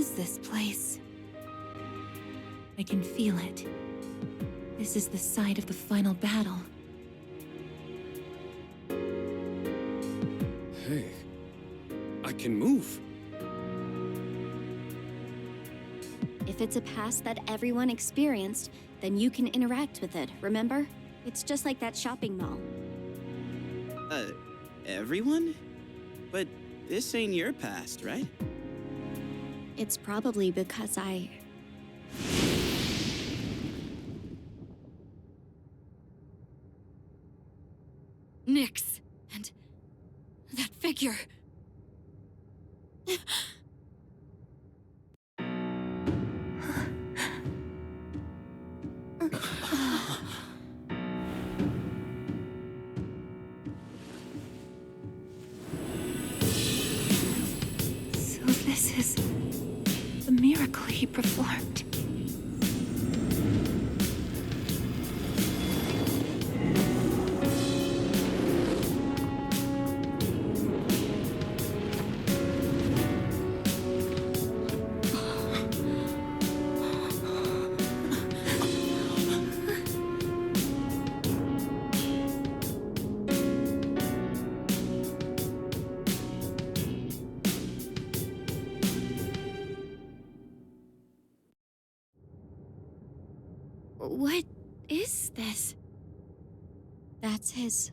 is this place? I can feel it. This is the site of the final battle. Hey, I can move. If it's a past that everyone experienced, then you can interact with it, remember? It's just like that shopping mall. Everyone? But this ain't your past, right? It's probably because Nyx, and that figure. So this is the miracle he performed. What is this? That's his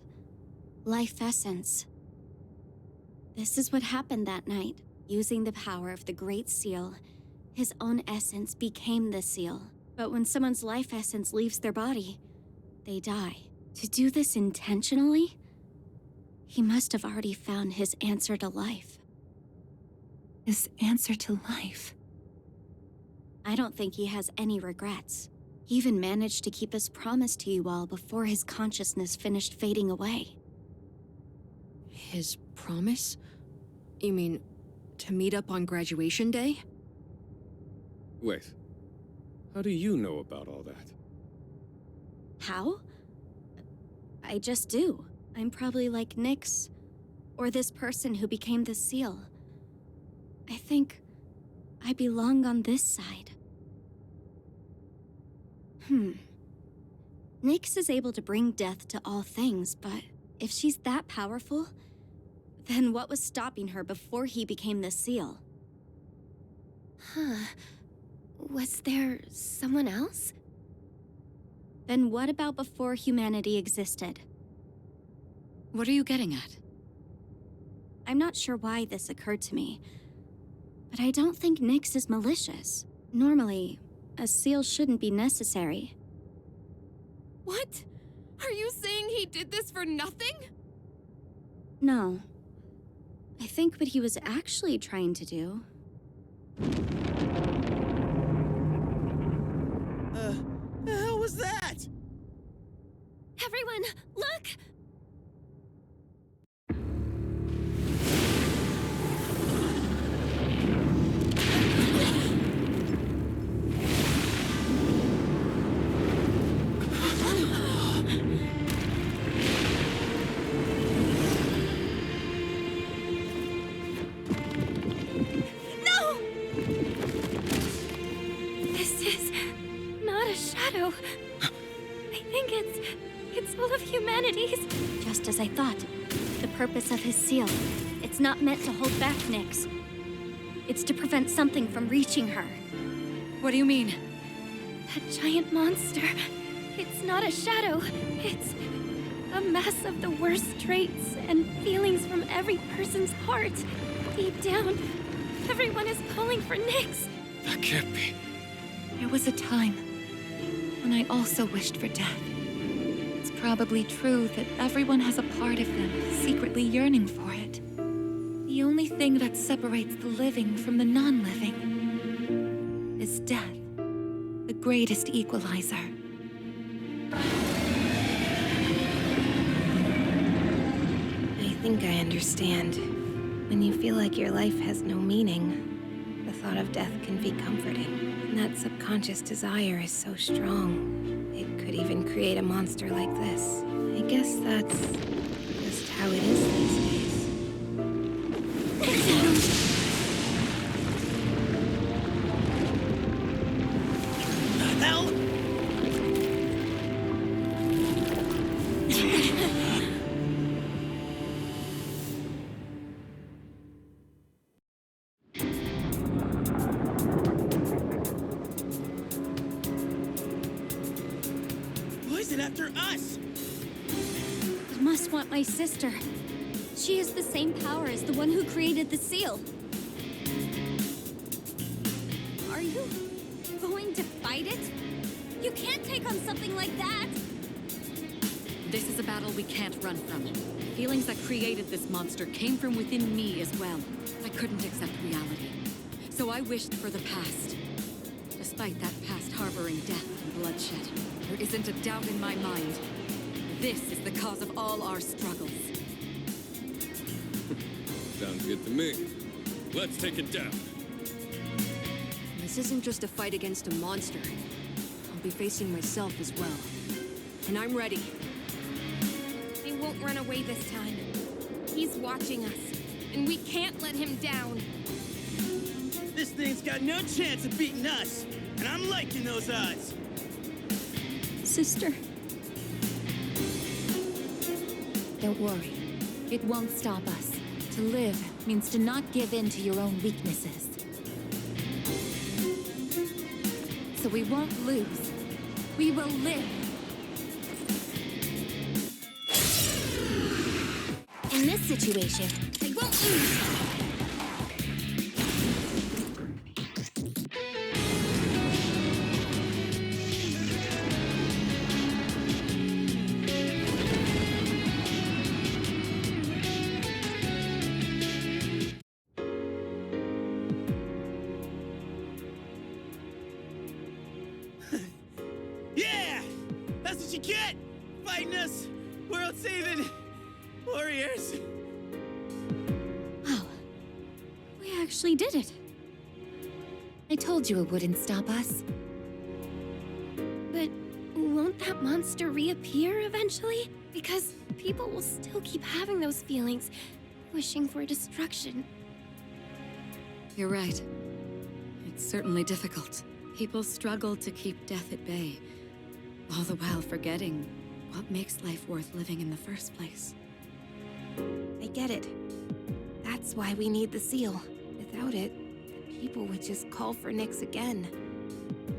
life essence. This is what happened that night. Using the power of the Great Seal, his own essence became the seal. But when someone's life essence leaves their body, they die. To do this intentionally, he must have already found his answer to life. His answer to life. I don't think he has any regrets. He even managed to keep his promise to you all before his consciousness finished fading away. His promise? You mean, to meet up on graduation day? Wait, how do you know about all that? How? I just do. I'm probably like Nyx, or this person who became the seal. I think I belong on this side. Nyx is able to bring death to all things, but if she's that powerful, then what was stopping her before he became the seal? Was there someone else? Then what about before humanity existed? What are you getting at? I'm not sure why this occurred to me, but I don't think Nyx is malicious. Normally, a seal shouldn't be necessary. What? Are you saying he did this for nothing? No. I think what he was actually trying to do... The hell was that? Everyone, look! All of humanity's. Just as I thought. The purpose of his seal. It's not meant to hold back Nyx. It's to prevent something from reaching her. What do you mean? That giant monster. It's not a shadow. It's a mass of the worst traits and feelings from every person's heart. Deep down, everyone is calling for Nyx. That can't be. There was a time when I also wished for death. It's probably true that everyone has a part of them secretly yearning for it. The only thing that separates the living from the non-living is death, the greatest equalizer. I think I understand. When you feel like your life has no meaning, the thought of death can be comforting. And that subconscious desire is so strong. It could even create a monster like this. I guess that's just how it is these days. poison after us! It must want my sister. She has the same power as the one who created the seal. Are you going to fight it? You can't take on something like that! This is a battle we can't run from. The feelings that created this monster came from within me as well. I couldn't accept reality. So I wished for the past. Despite that past harboring death and bloodshed, there isn't a doubt in my mind. This is the cause of all our struggles. Sounds good to me. Let's take it down. This isn't just a fight against a monster. I'll be facing myself as well. And I'm ready. He won't run away this time. He's watching us, and we can't let him down. This thing's got no chance of beating us, and I'm liking those odds. Sister. Don't worry. It won't stop us. To live means to not give in to your own weaknesses. So we won't lose. We will live. In this situation, I won't lose. Yeah! That's what you get! Fighting us! World-saving warriors! Wow. We actually did it. I told you it wouldn't stop us. But won't that monster reappear eventually? Because people will still keep having those feelings, wishing for destruction. You're right. It's certainly difficult. People struggle to keep death at bay, all the while forgetting what makes life worth living in the first place. I get it. That's why we need the seal. Without it, the people would just call for Nyx again,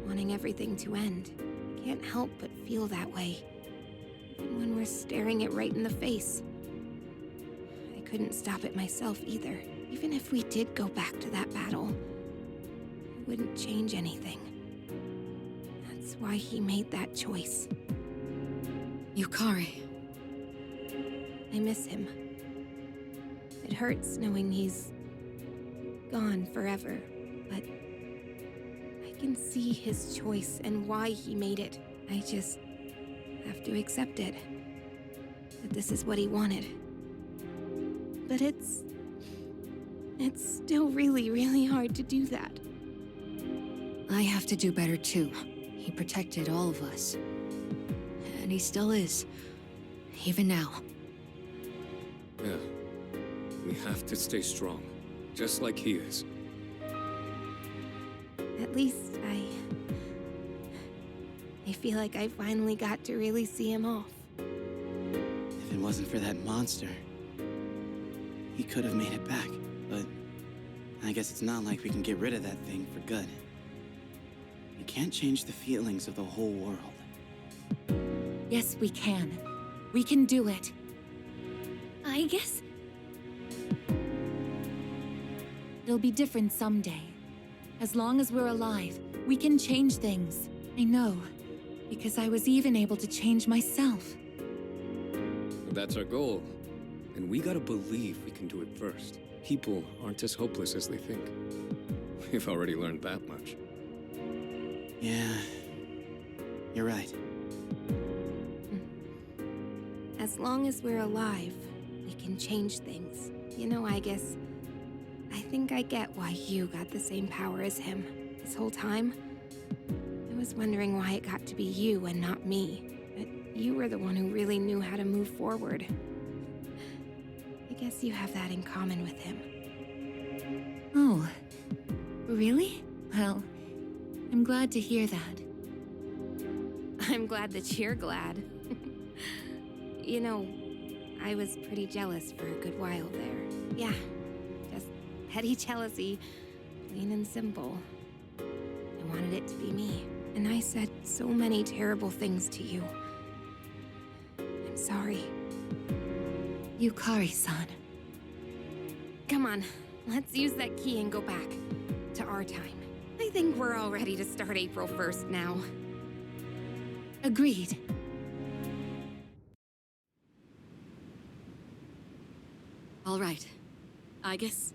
wanting everything to end. I can't help but feel that way, even when we're staring it right in the face. I couldn't stop it myself either. Even if we did go back to that battle, it wouldn't change anything. That's why he made that choice. Yukari. I miss him. It hurts knowing he's gone forever, but I can see his choice and why he made it. I just have to accept it. That this is what he wanted. But it's still really, really hard to do that. I have to do better too. He protected all of us. And he still is. Even now. Yeah. We have to stay strong. Just like he is. At least I feel like I finally got to really see him off. If it wasn't for that monster, he could have made it back. But I guess it's not like we can get rid of that thing for good. We can't change the feelings of the whole world. Yes, we can. We can do it. I guess It'll be different someday. As long as we're alive, we can change things. I know, because I was even able to change myself. That's our goal. And we gotta believe we can do it first. People aren't as hopeless as they think. We've already learned that much. Yeah, you're right. as long as we're alive, we can change things. You know, Aigis, I think I get why you got the same power as him. This whole time, I was wondering why it got to be you and not me. But you were the one who really knew how to move forward. I guess you have that in common with him. Oh, really? Well, I'm glad to hear that. I'm glad that you're glad. You know, I was pretty jealous for a good while there. Yeah, just petty jealousy, plain and simple. I wanted it to be me. And I said so many terrible things to you. Sorry. Yukari-san. Come on, let's use that key and go back to our time. I think we're all ready to start April 1st now. Agreed. All right. Aigis?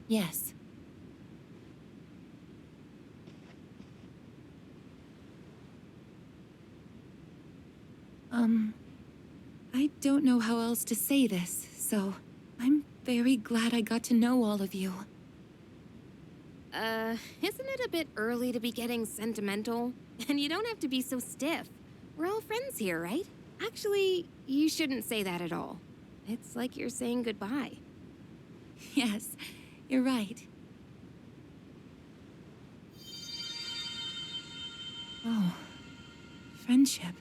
Yes. I don't know how else to say this, so I'm very glad I got to know all of you. Isn't it a bit early to be getting sentimental? And you don't have to be so stiff. We're all friends here, right? Actually, you shouldn't say that at all. It's like you're saying goodbye. Yes, you're right. Oh, friendship.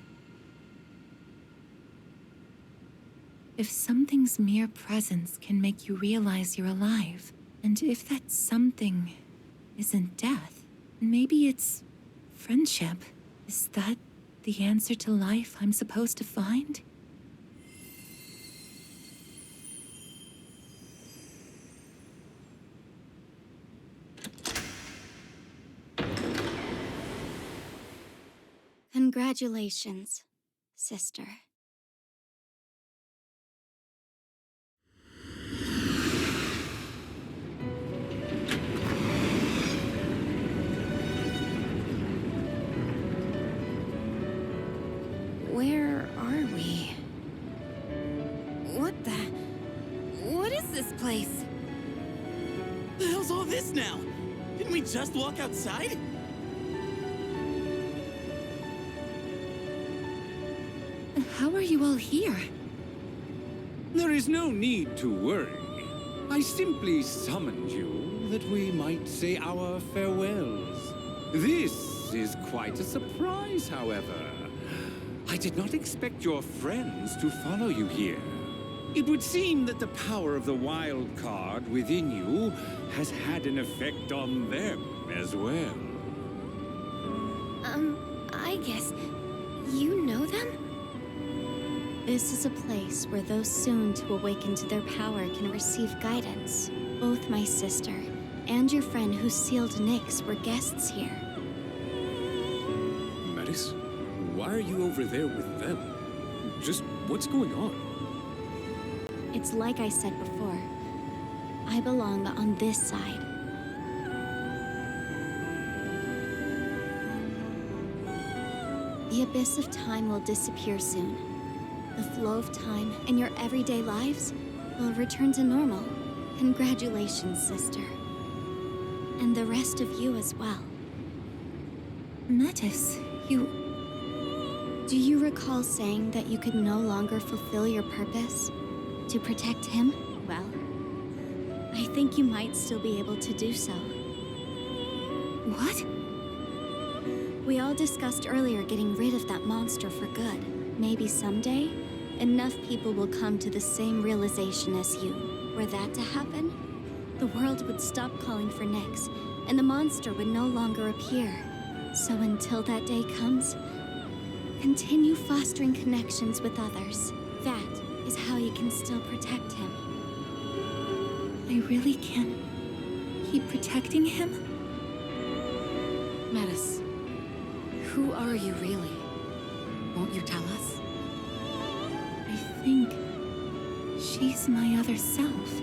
If something's mere presence can make you realize you're alive, and if that something isn't death, maybe it's friendship. Is that the answer to life I'm supposed to find? Congratulations, sister. Where are we? What is this place? The hell's all this now? Didn't we just walk outside? How are you all here? There is no need to worry. I simply summoned you that we might say our farewells. This is quite a surprise, however. I did not expect your friends to follow you here. It would seem that the power of the wild card within you has had an effect on them as well. I guess you know them? This is a place where those soon to awaken to their power can receive guidance. Both my sister and your friend who sealed Nyx were guests here. Metis, why are you over there with them? Just what's going on? It's like I said before. I belong on this side. The abyss of time will disappear soon. The flow of time in your everyday lives will return to normal. Congratulations, sister. And the rest of you as well. Metis, you... Do you recall saying that you could no longer fulfill your purpose? To protect him? Well, I think you might still be able to do so. What? We all discussed earlier getting rid of that monster for good. Maybe someday, enough people will come to the same realization as you. Were that to happen, the world would stop calling for Nyx, and the monster would no longer appear. So until that day comes, continue fostering connections with others. That is how you can still protect him. I really can keep protecting him? Metis, who are you really? Won't you tell us? I think she's my other self.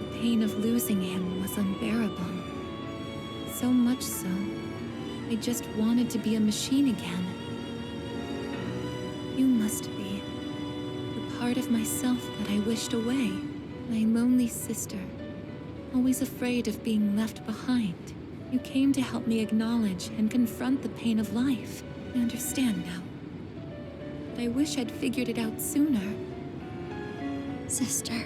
The pain of losing him was unbearable. So much so, I just wanted to be a machine again. You must be the part of myself that I wished away. My lonely sister, always afraid of being left behind. You came to help me acknowledge and confront the pain of life. I understand now. But I wish I'd figured it out sooner. Sister.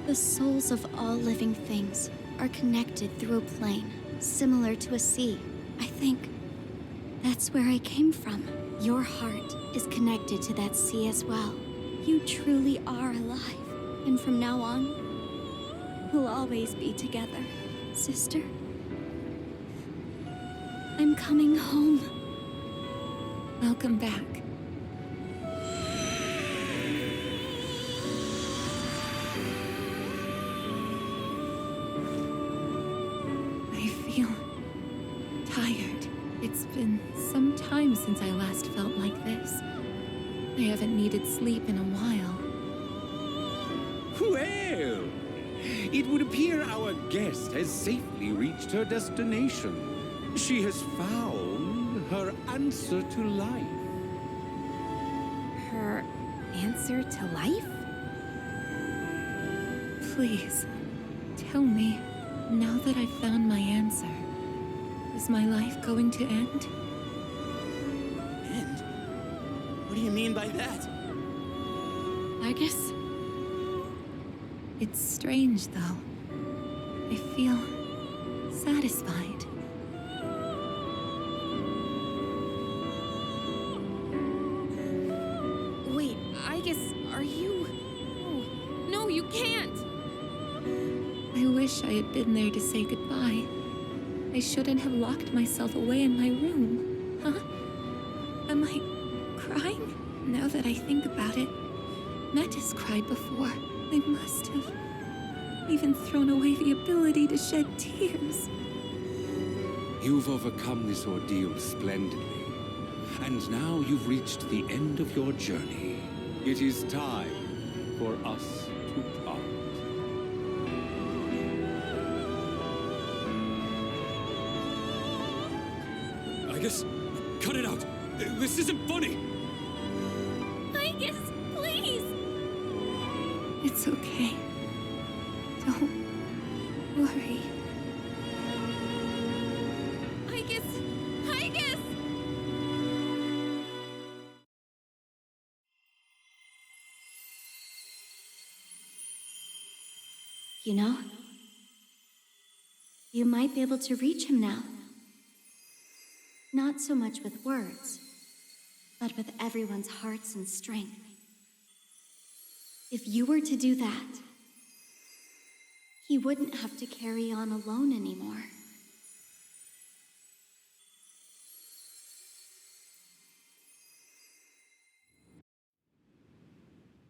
The souls of all living things are connected through a plane, similar to a sea. I think that's where I came from. Your heart is connected to that sea as well. You truly are alive. And from now on, we'll always be together, sister. I'm coming home. Welcome back. I feel tired. It's been some time since I last felt like this. I haven't needed sleep in a while. Well, it would appear our guest has safely reached her destination. She has found her answer to life. Her answer to life? Please, tell me, now that I've found my answer, is my life going to end? And? What do you mean by that? Aigis? It's strange, though. I feel satisfied. Wait, are you... No, you can't! I wish I had been there to say goodbye. I shouldn't have locked myself away in my room. Huh? Am I crying? Now that I think about it, Metis cried before. I must have even thrown away the ability to shed tears. You've overcome this ordeal splendidly. And now you've reached the end of your journey. It is time for us to part. Aigis, cut it out! This isn't funny! Aigis, please! It's okay. Don't worry. Aigis! You know, you might be able to reach him now. Not so much with words, but with everyone's hearts and strength. If you were to do that, he wouldn't have to carry on alone anymore.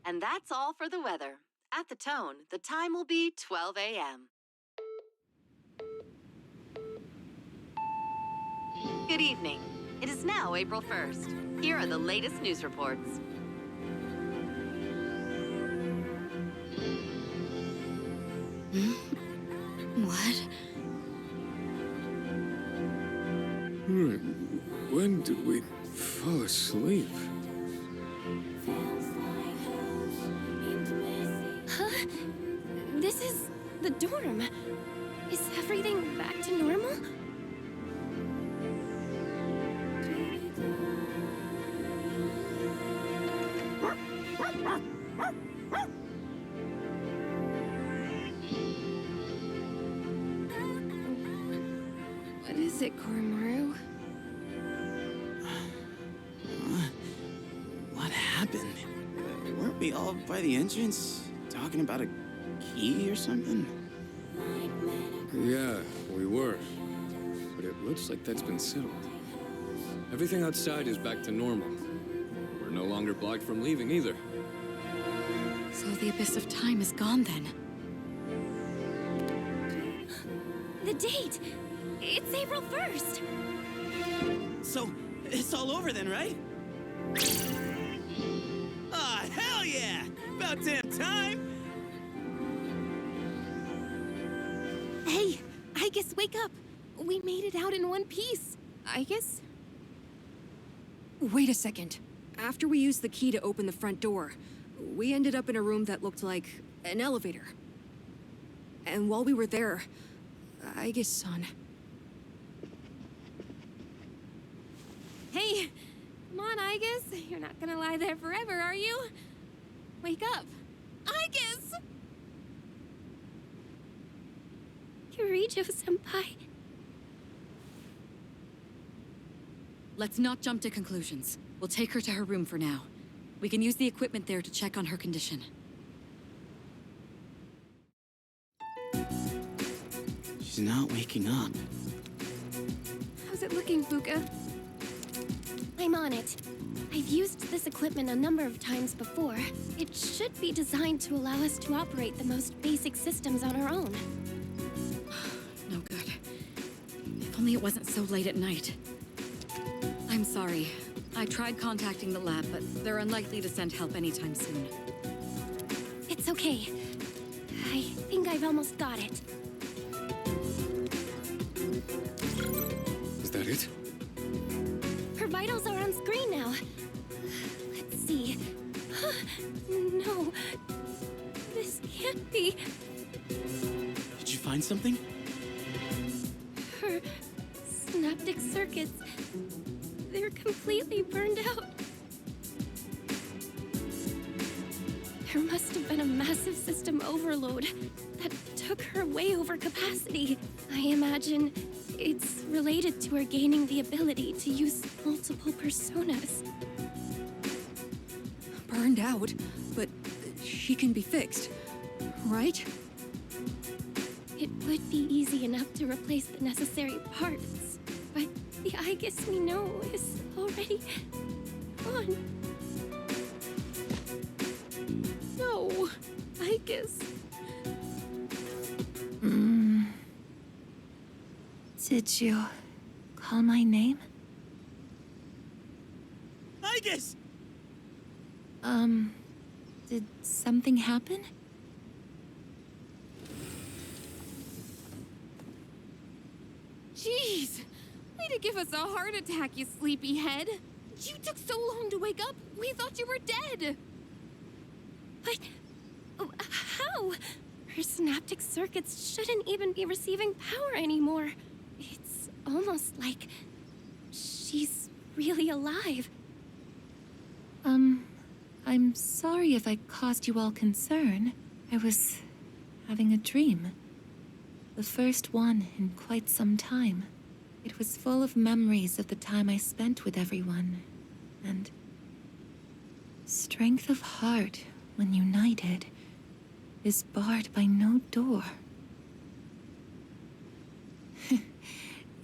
And that's all for the weather. At the tone, the time will be 12 a.m. Good evening. It is now April 1st. Here are the latest news reports. What? When did we fall asleep? Huh? This is the dorm. Is everything back to normal? What is it, Koromaru? What happened? Weren't we all by the entrance talking about a key or something? Yeah, we were. But it looks like that's been settled. Everything outside is back to normal. We're no longer blocked from leaving either. So the Abyss of Time is gone then. The date! It's April 1st! So, it's all over then, right? Ah, hell yeah! About damn time! Hey, Aigis, wake up! We made it out in one piece. Aigis? Wait a second. After we used the key to open the front door, we ended up in a room that looked like an elevator. And while we were there, Aigis-san... Hey, come on, Aigis. You're not gonna lie there forever, are you? Wake up. Aigis! Kirijo-senpai. Let's not jump to conclusions. We'll take her to her room for now. We can use the equipment there to check on her condition. She's not waking up. How's it looking, Fuka? I'm on it. I've used this equipment a number of times before. It should be designed to allow us to operate the most basic systems on our own. No good. If only it wasn't so late at night. I'm sorry. I tried contacting the lab, but they're unlikely to send help anytime soon. It's okay. I think I've almost got it. Is that it? Her vitals are on screen now. Let's see. No. This can't be. Did you find something? Her synaptic circuits. They're completely burned out. There must have been a massive system overload that took her way over capacity. I imagine it's related to her gaining the ability to use multiple personas. Burned out, but she can be fixed, right? It would be easy enough to replace the necessary parts, but the Aigis we know is already gone. No, Aigis. Did you call my name? Aigis! Did something happen? Jeez! Way to give us a heart attack, you sleepyhead! You took so long to wake up, we thought you were dead! But how? Her synaptic circuits shouldn't even be receiving power anymore. It's almost like she's really alive. I'm sorry if I caused you all concern. I was having a dream. The first one in quite some time. It was full of memories of the time I spent with everyone, and strength of heart when united is barred by no door.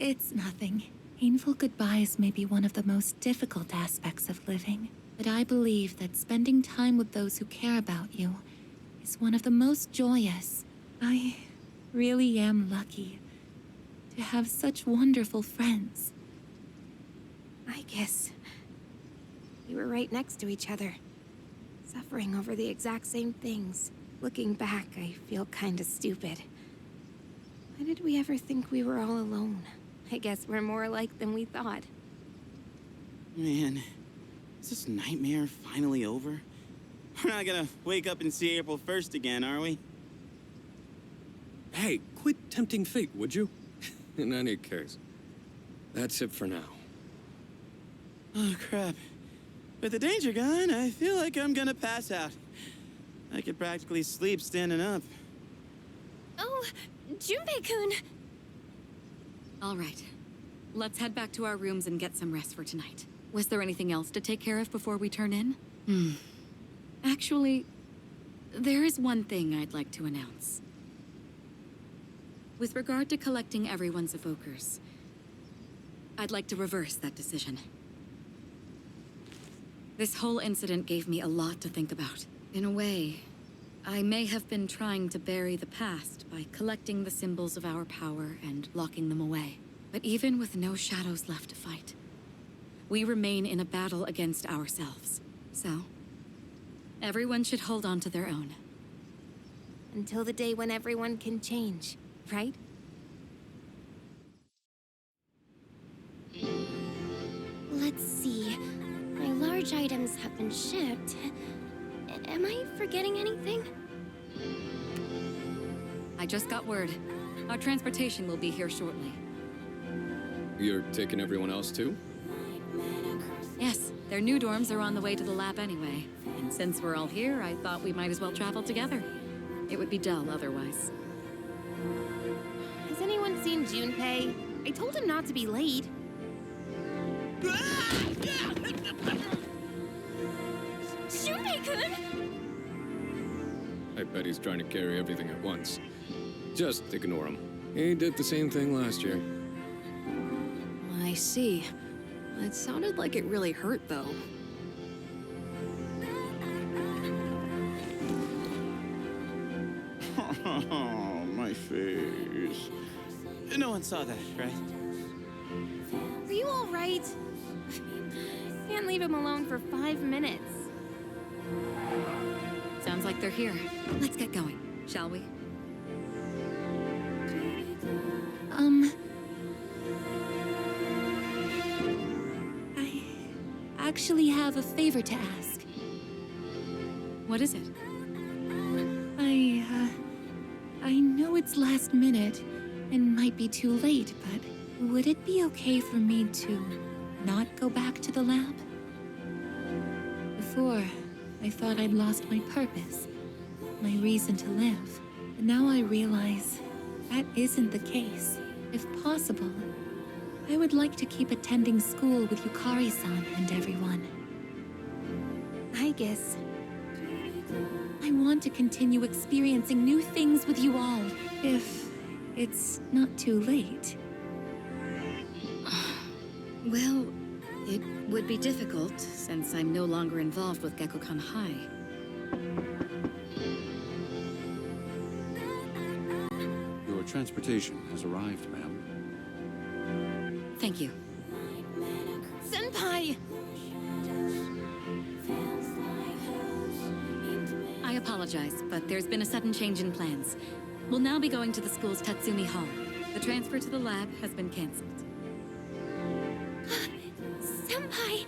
It's nothing. Painful goodbyes may be one of the most difficult aspects of living, but I believe that spending time with those who care about you is one of the most joyous. I really am lucky to have such wonderful friends. I guess we were right next to each other, suffering over the exact same things. Looking back, I feel kinda stupid. Why did we ever think we were all alone? I guess we're more alike than we thought. Man, is this nightmare finally over? We're not gonna wake up and see April 1st again, are we? Hey, quit tempting fate, would you? In any case, that's it for now. Oh, crap. With the danger gone, I feel like I'm gonna pass out. I could practically sleep standing up. Oh, Junpei-kun! All right. Let's head back to our rooms and get some rest for tonight. Was there anything else to take care of before we turn in? Actually, there is one thing I'd like to announce. With regard to collecting everyone's evokers, I'd like to reverse that decision. This whole incident gave me a lot to think about. In a way, I may have been trying to bury the past by collecting the symbols of our power and locking them away. But even with no shadows left to fight, we remain in a battle against ourselves. So, everyone should hold on to their own. Until the day when everyone can change, right? Let's see. My large items have been shipped. Am I forgetting anything? I just got word. Our transportation will be here shortly. You're taking everyone else too? Yes, their new dorms are on the way to the lab anyway. And since we're all here, I thought we might as well travel together. It would be dull otherwise. Has anyone seen Junpei? I told him not to be late. Junpei-kun! I bet he's trying to carry everything at once. Just ignore him. He did the same thing last year. I I see. It sounded like it really hurt, though. Oh, my face. No one saw that, right? Are you all right? Can't leave him alone for 5 minutes. Sounds like they're here. Let's get going, shall we? I actually have a favor to ask. What is it? I know it's last minute and might be too late, but would it be okay for me to not go back to the lab? Before, I thought I'd lost my purpose, my reason to live. But now I realize that isn't the case. If possible, I would like to keep attending school with Yukari-san and everyone. Aigis. I want to continue experiencing new things with you all, if it's not too late. Well, it would be difficult, since I'm no longer involved with Gekkoukan High. Your transportation has arrived, ma'am. Thank you. Senpai! I apologize, but there's been a sudden change in plans. We'll now be going to the school's Tatsumi Hall. The transfer to the lab has been cancelled. Senpai,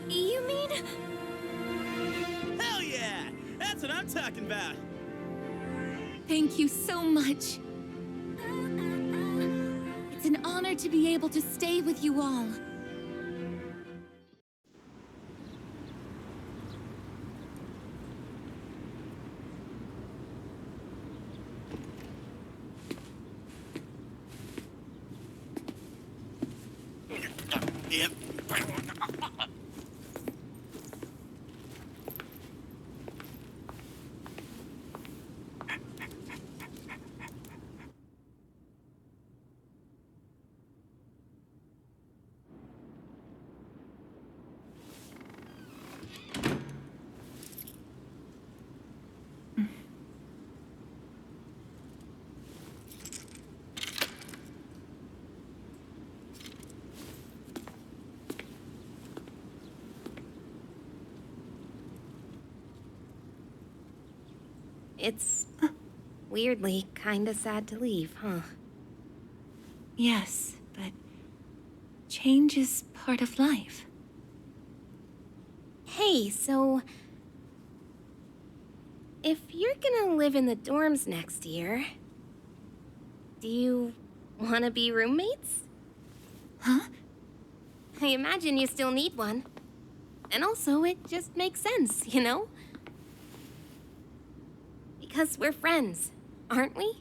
you mean... Hell yeah! That's what I'm talking about! Thank you so much. It's an honor to be able to stay with you all. Yep. It's weirdly kinda sad to leave, huh? Yes, but change is part of life. Hey, so... if you're gonna live in the dorms next year, do you wanna be roommates? Huh? I imagine you still need one. And also, it just makes sense, you know? Because we're friends, aren't we?